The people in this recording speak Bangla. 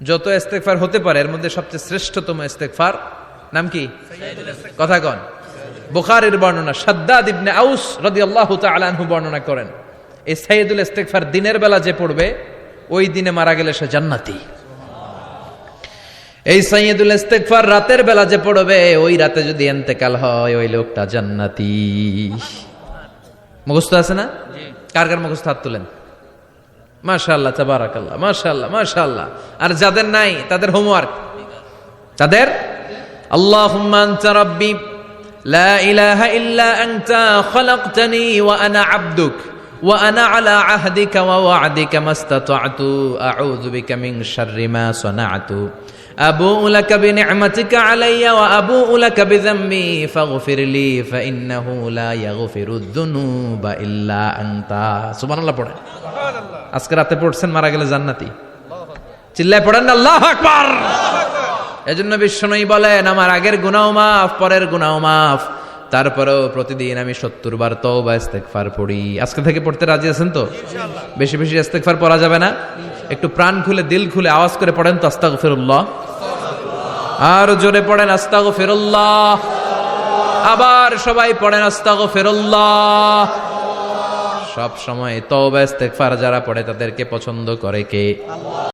যত ইস্তেগফার হতে পারে এর মধ্যে সবচেয়ে শ্রেষ্ঠতম ইস্তেগফার নাম কি? কথা কন। বুখারীর বর্ণনা, শাদ্দাদ ইবনে আউস রাদিয়াল্লাহু তাআলা আনহু বর্ণনা করেন, এই সাইয়্যিদুল ইস্তেগফার দিনের বেলা যে পড়বে ওই দিনে মারা গেলে সে জান্নাতি। এই সাইয়্যিদুল ইস্তেগফার রাতের বেলা যে পড়বে ওই রাতে যদি ইন্তেকাল হয় ওই লোকটা জান্নাতি। মুখস্থ আছে না? কার কার মুখস্থ হাত তুলেন। মাশাআল্লাহ, তাবারাকাল্লাহ, মাশাআল্লাহ, মাশাআল্লাহ। আর যাদের নাই তাদের হোমওয়ার্ক, তাদের আল্লাহুম্মা আনতা রাব্বি লা ইলাহা ইল্লা আনতা খালাকতানি ওয়া আনা আবদুক ওয়া আনা আলা আহদিকা ওয়া ওয়া'দিকা মাস্তাতা'তু আউযু বিকা মিন শাররি মা সানা'তু আবুউ লাকা বিনি'মাতিকা আলাইয়া ওয়া আবুউ লাকা বিযামবি ফাগফিরলি ফাইন্নাহু লা ইয়াগফিরুদ যুনুবা ইল্লা আনতা। সুবহানাল্লাহ পড়েন। আজকে রাতে পড়ছেন, মারা গেলে জান্নাতি। চিল্লায় পড়েন আল্লাহু আকবার। এজন্য বিশ্বনবী বলেন, আমার আগের গুনাহ মাফ, পরের গুনাহ মাফ, তারপরেও প্রতিদিন আমি 70 বার তওবা ইস্তেগফার পড়ি। আজকে থেকে পড়তে রাজি আছেন তো? বেশি বেশি ইস্তেগফার পড়া যাবে না? একটু প্রাণ খুলে দিল খুলে আওয়াজ করে পড়েন তো আস্তাগফিরুল্লাহ। আর জোরে পড়েন আস্তাগফিরুল্লাহ। আবার সবাই পড়েন আস্তাগফিরুল্লাহ। সব সময় তওবা ইস্তেগফার যারা পড়ে তাদেরকে পছন্দ করে কে?